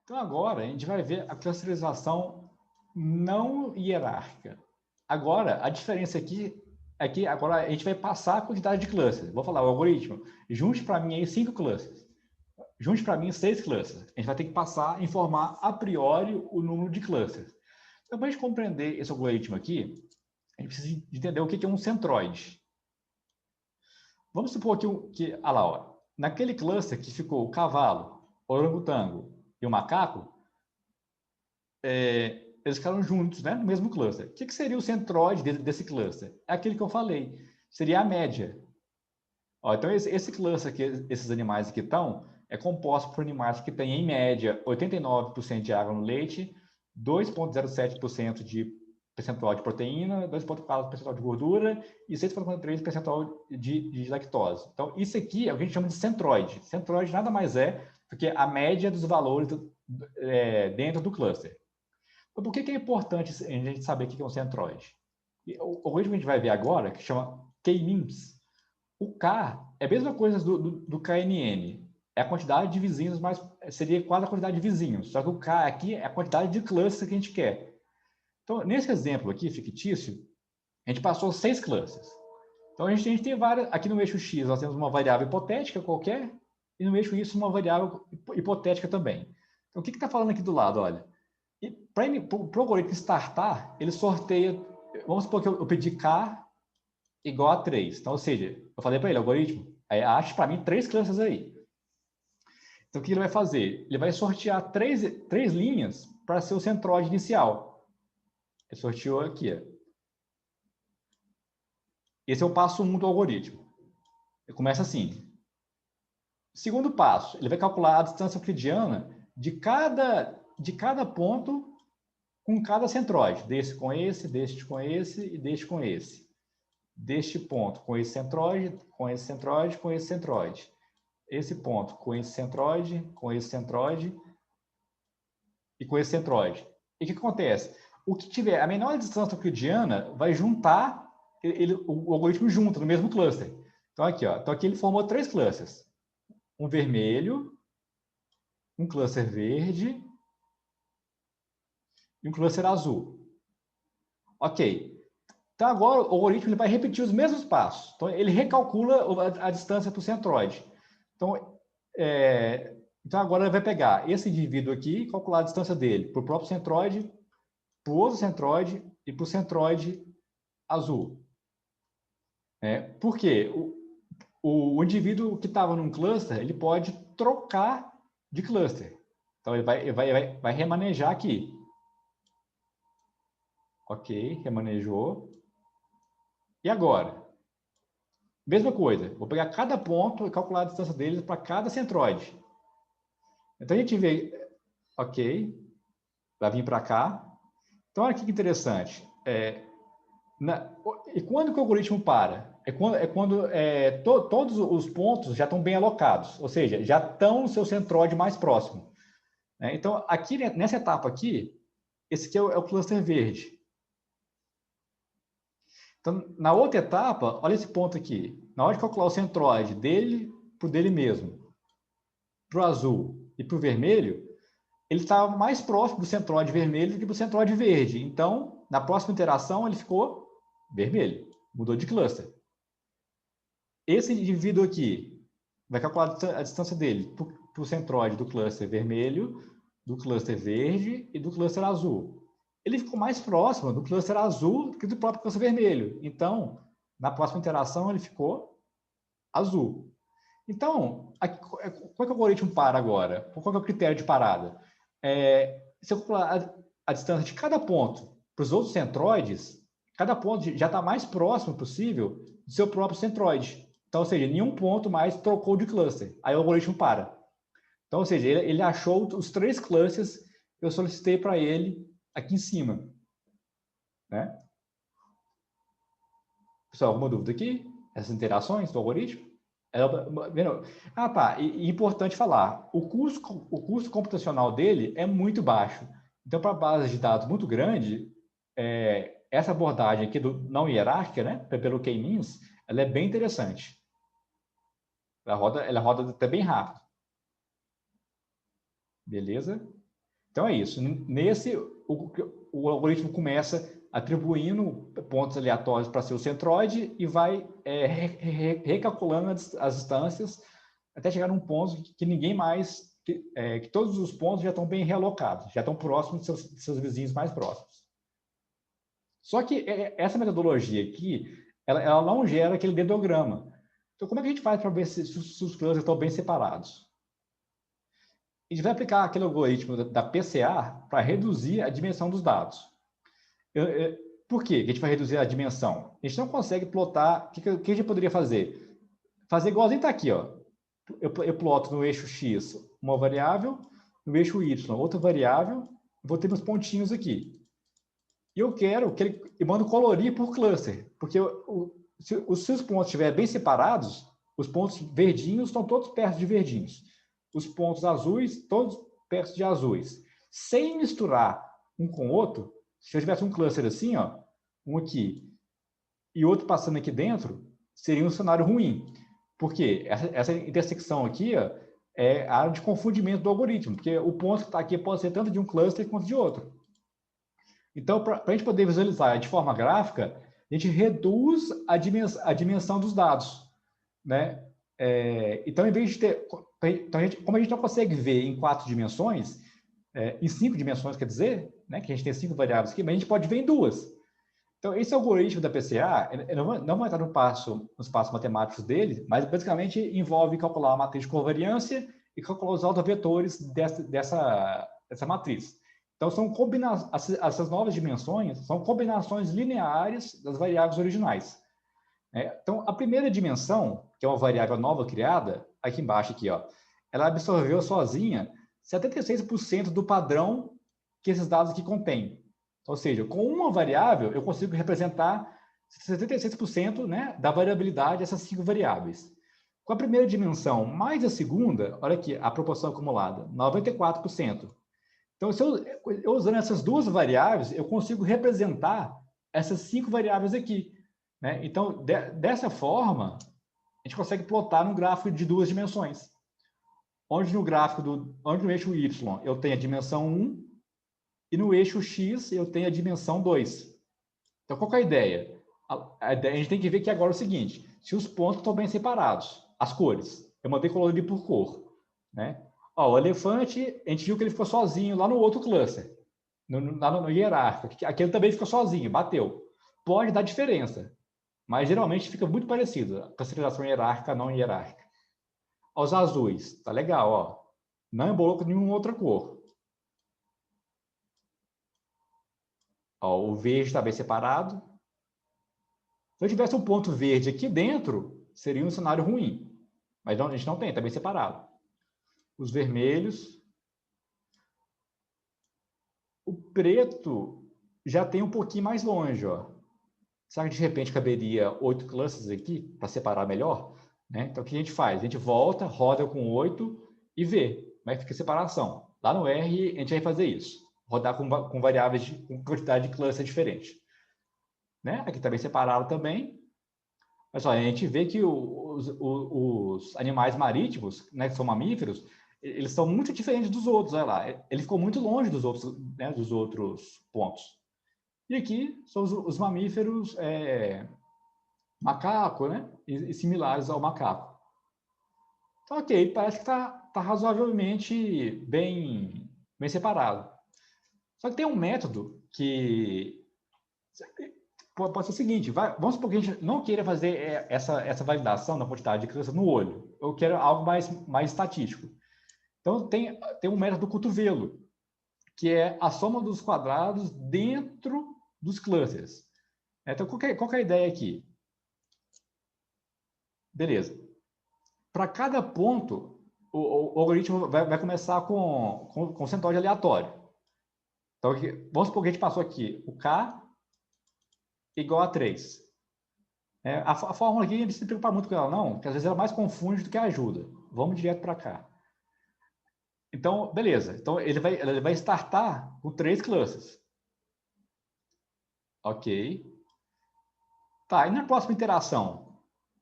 Então, agora, a gente vai ver a clusterização não hierárquica. Agora, a diferença aqui é que agora a gente vai passar a quantidade de clusters. Vou falar o algoritmo. Junte para mim aí 5 clusters. Junte para mim 6 clusters. A gente vai ter que passar a informar a priori o número de clusters. Então, para a gente compreender esse algoritmo aqui, a gente precisa entender o que é um centroide. Vamos supor que olha lá, ó, naquele cluster que ficou o cavalo, o orangotango e o macaco, eles ficaram juntos, né, no mesmo cluster. O que seria o centroide desse cluster? É aquele que eu falei, seria a média. Ó, então, esse cluster que esses animais aqui estão é composto por animais que têm, em média, 89% de água no leite, 2,07% de percentual de proteína, 2,4% de gordura e 6,3% de lactose. Então, isso aqui é o que a gente chama de centroide. Centroide nada mais é do que a média dos valores dentro do cluster. Então, por que é importante a gente saber o que é um centroide? O algoritmo que a gente vai ver agora, que chama K-means, o K é a mesma coisa do KNN. É a quantidade de vizinhos, mas seria quase a quantidade de vizinhos. Só que o K aqui é a quantidade de clusters que a gente quer. Então, nesse exemplo aqui, fictício, a gente passou 6 clusters. Então, a gente tem várias... Aqui no eixo X, nós temos uma variável hipotética qualquer, e no eixo Y, uma variável hipotética também. Então, o que está falando aqui do lado? Olha, para o algoritmo startar, ele sorteia... Vamos supor que eu pedi K igual a 3. Então, ou seja, eu falei para ele, algoritmo, ache para mim 3 clusters aí. Então, o que ele vai fazer? Ele vai sortear três linhas para ser o centroide inicial. Ele sorteou aqui. Esse é o passo 1 do algoritmo. Ele começa assim. Segundo passo, ele vai calcular a distância euclidiana de cada ponto com cada centroide. Desse com esse, deste com esse e deste com esse. Deste ponto com esse centroide, com esse centroide, com esse centroide. Esse ponto com esse centroide e com esse centroide. E o que acontece? O que tiver a menor distância euclidiana vai juntar, o algoritmo junta no mesmo cluster. Então aqui, ó, então aqui ele formou 3 clusters. Um vermelho, um cluster verde e um cluster azul. Ok. Então agora o algoritmo ele vai repetir os mesmos passos. Então ele recalcula a distância para o centroide. Então agora ele vai pegar esse indivíduo aqui e calcular a distância dele para o próprio centroide, para o outro centroide e para o centroide azul. Por quê? O indivíduo que estava num cluster, ele pode trocar de cluster. Então ele vai remanejar aqui. Ok, remanejou. E agora? Mesma coisa, vou pegar cada ponto e calcular a distância deles para cada centroide. Então a gente vê, ok, vai vir para cá. Então olha que interessante. E quando que o algoritmo para? Todos os pontos já estão bem alocados, ou seja, já estão no seu centroide mais próximo. Então, aqui nessa etapa aqui, esse aqui é o cluster verde. Então, na outra etapa, olha esse ponto aqui. Na hora de calcular o centroide dele para o dele mesmo, para o azul e para o vermelho, ele estava mais próximo do centroide vermelho do que do centroide verde. Então, na próxima interação, ele ficou vermelho. Mudou de cluster. Esse indivíduo aqui vai calcular a distância dele para o centroide do cluster vermelho, do cluster verde e do cluster azul. Ele ficou mais próximo do cluster azul do que do próprio cluster vermelho. Então, na próxima interação, ele ficou azul. Então, qual é que o algoritmo para agora? Qual é o critério de parada? Se eu calcular a distância de cada ponto para os outros centroides, cada ponto já está mais próximo possível do seu próprio centroide. Então, ou seja, nenhum ponto mais trocou de cluster. Aí o algoritmo para. Então, ou seja, ele achou os 3 clusters que eu solicitei para ele aqui em cima. Né? Pessoal, alguma dúvida aqui? Essas interações do algoritmo? Tá. E importante falar, o custo computacional dele é muito baixo. Então, para base de dados muito grande, essa abordagem aqui do não hierárquica, né, pelo K-means, ela é bem interessante. Ela roda até bem rápido. Beleza? Então é isso. Nesse, o algoritmo começa atribuindo pontos aleatórios para seu centroide e vai recalculando as distâncias até chegar num ponto que ninguém mais, que todos os pontos já estão bem realocados, já estão próximos de seus vizinhos mais próximos. Só que essa metodologia aqui, ela não gera aquele dedograma. Então, como é que a gente faz para ver se os clusters estão bem separados? A gente vai aplicar aquele algoritmo da PCA para reduzir a dimensão dos dados. Por que a gente vai reduzir a dimensão? A gente não consegue plotar. O que a gente poderia fazer? Fazer igualzinho está aqui, ó. Eu ploto no eixo X uma variável, no eixo Y outra variável, vou ter meus pontinhos aqui. E eu quero que eu mando colorir por cluster, porque se os pontos estiverem bem separados, os pontos verdinhos estão todos perto de verdinhos. Os pontos azuis, todos perto de azuis. Sem misturar um com o outro, se eu tivesse um cluster assim, ó, um aqui e outro passando aqui dentro, seria um cenário ruim. Por quê? Essa intersecção aqui ó, é a área de confundimento do algoritmo, porque o ponto que está aqui pode ser tanto de um cluster quanto de outro. Então, para a gente poder visualizar de forma gráfica, a gente reduz a dimensão dos dados. Né? Então, em vez de ter... Então, como a gente não consegue ver em 4 dimensões, em 5 dimensões, quer dizer, né, que a gente tem 5 variáveis aqui, mas a gente pode ver em 2. Então, esse algoritmo da PCA, não vai entrar nos passos matemáticos dele, mas basicamente envolve calcular a matriz de covariância e calcular os autovetores dessa matriz. Então, essas novas dimensões são combinações lineares das variáveis originais. Então, a primeira dimensão, que é uma variável nova criada, aqui embaixo, aqui, ó, ela absorveu sozinha 76% do padrão que esses dados aqui contêm. Ou seja, com uma variável, eu consigo representar 76%, né, da variabilidade dessas 5 variáveis. Com a primeira dimensão mais a segunda, olha aqui, a proporção acumulada, 94%. Então, se eu usando essas duas variáveis, eu consigo representar essas 5 variáveis aqui. Né? Então, dessa forma, a gente consegue plotar num gráfico de 2 dimensões. Onde no eixo Y eu tenho a dimensão 1 e no eixo X eu tenho a dimensão 2. Então, qual que é a ideia? A gente tem que ver que agora é o seguinte, se os pontos estão bem separados, as cores, eu mandei colorir por cor. Né? Ó, o elefante, a gente viu que ele ficou sozinho lá no outro cluster, no hierárquico. Aqui ele também ficou sozinho, bateu. Pode dar diferença, mas geralmente fica muito parecido, a classificação hierárquica não hierárquica. Os azuis, tá legal, ó. Não embolou com nenhuma outra cor. Ó, o verde está bem separado. Se eu tivesse um ponto verde aqui dentro, seria um cenário ruim. Mas a gente não tem, está bem separado. Os vermelhos. O preto já tem um pouquinho mais longe, ó. Será que de repente caberia 8 clusters aqui para separar melhor? Né? Então, o que a gente faz? A gente volta, roda com 8 e vê como é que fica a separação. Lá no R, a gente vai fazer isso. Rodar com variáveis, com quantidade de cluster diferente. Né? Aqui está bem separado também. Mas olha, a gente vê que os animais marítimos, né, que são mamíferos, eles são muito diferentes dos outros. Olha lá, ele ficou muito longe dos outros, né, dos outros pontos. E aqui são os mamíferos macaco, né? E similares ao macaco. Então, ok, parece que tá razoavelmente bem separado. Só que tem um método que pode ser o seguinte, vamos supor que a gente não queira fazer essa validação da quantidade de crianças no olho. Eu quero algo mais estatístico. Então, tem um método do cotovelo, que é a soma dos quadrados dentro dos clusters. Então, qual que é a ideia aqui? Beleza. Para cada ponto, o algoritmo vai começar com centroide aleatório. Então, vamos supor que a gente passou aqui o K igual a 3. A fórmula aqui, a gente não se preocupar muito com ela, não, porque às vezes ela mais confunde do que ajuda. Vamos direto para cá. Então, beleza. Então, ele vai startar com 3 clusters. Ok. Tá, e na próxima interação?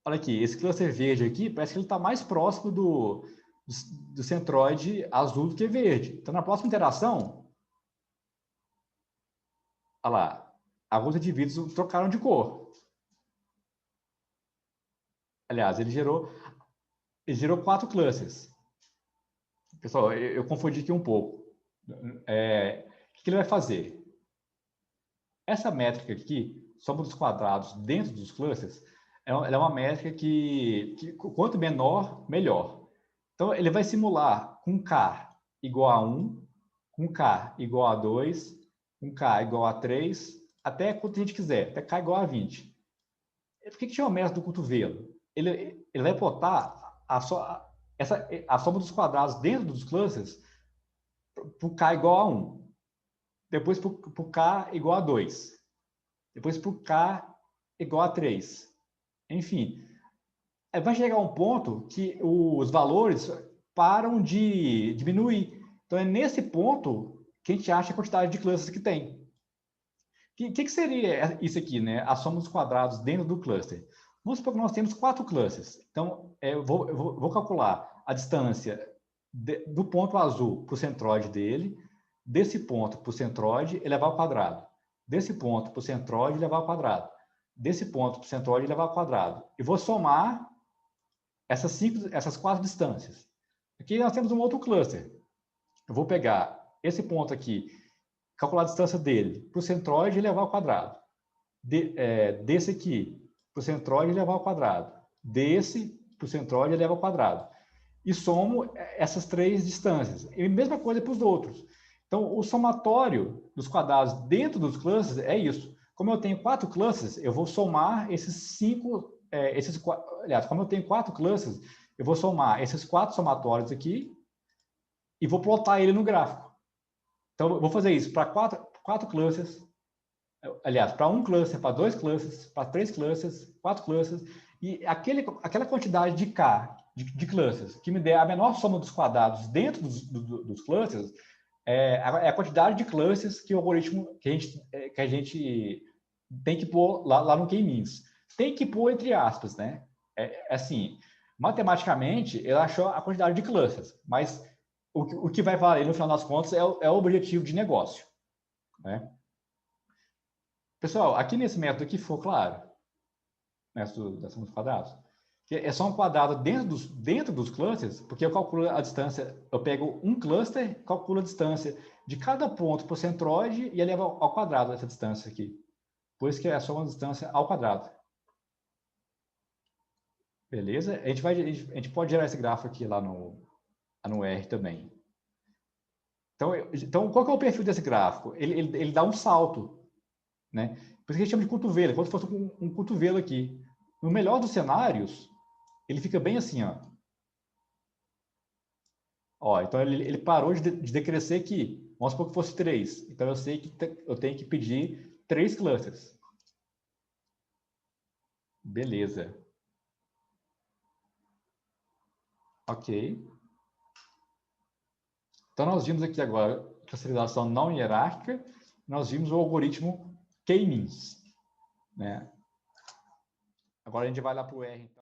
Olha aqui, esse cluster verde aqui, parece que ele está mais próximo do centroide azul do que verde. Então, na próxima interação, olha lá, alguns indivíduos trocaram de cor. Aliás, ele gerou 4 clusters. Pessoal, eu confundi aqui um pouco. O que ele vai fazer? Essa métrica aqui, soma dos quadrados dentro dos clusters, ela é uma métrica que quanto menor, melhor. Então, ele vai simular com K igual a 1, com K igual a 2, com K igual a 3, até quanto a gente quiser, até K igual a 20. Por que chama método do cotovelo? Ele vai botar a soma dos quadrados dentro dos clusters para o K igual a 1. Depois para o K igual a 2. Depois para o K igual a 3. Enfim, vai chegar um ponto que os valores param de diminuir. Então, é nesse ponto que a gente acha a quantidade de clusters que tem. O que seria isso aqui, né? A soma dos quadrados dentro do cluster. Vamos supor que nós temos 4 clusters. Então, eu vou calcular a distância do ponto azul para o centroide dele, desse ponto para o centroide elevar ao quadrado, desse ponto para o centroide elevar ao quadrado, desse ponto para o centroide elevar ao quadrado. E vou somar essas 4 distâncias. Aqui nós temos um outro cluster. Eu vou pegar esse ponto aqui, calcular a distância dele para o centroide e levar ao quadrado. Desse aqui para o centroide e levar ao quadrado. Desse para o centroide e levar ao quadrado. E somo essas 3 distâncias. E a mesma coisa para os outros. Então, o somatório dos quadrados dentro dos clusters é isso. Como eu tenho 4 clusters, eu vou somar esses 5... aliás, como eu tenho 4 clusters, eu vou somar esses 4 somatórios aqui e vou plotar ele no gráfico. Então, eu vou fazer isso para 4 clusters, aliás, para 1 cluster, para 2 clusters, para 3 clusters, 4 clusters, e aquela quantidade de K, de clusters, que me der a menor soma dos quadrados dentro dos clusters, é a quantidade de clusters que o algoritmo, que a gente tem que pôr lá no K-means. Tem que pôr entre aspas, né? Assim, matematicamente, ele achou a quantidade de clusters, mas o que vai valer, no final das contas, é o objetivo de negócio, né? Pessoal, aqui nesse método aqui ficou claro, método da soma dos quadrados, que é só um quadrado dentro dos clusters, porque eu calculo a distância, eu pego um cluster, calculo a distância de cada ponto para o centroide e elevo ao quadrado essa distância aqui. Por isso que é só uma distância ao quadrado. Beleza? A gente pode gerar esse gráfico aqui lá no R também. Então, qual que é o perfil desse gráfico? Ele dá um salto, né? Por isso que a gente chama de cotovelo, como se fosse um cotovelo aqui. No melhor dos cenários, ele fica bem assim, ó. Então, ele parou de decrescer aqui. Vamos supor que fosse 3. Então, eu sei que eu tenho que pedir 3 clusters. Beleza. Ok. Então, nós vimos aqui agora classificação não hierárquica, nós vimos o algoritmo K-means, né? Agora a gente vai lá para o R. Então.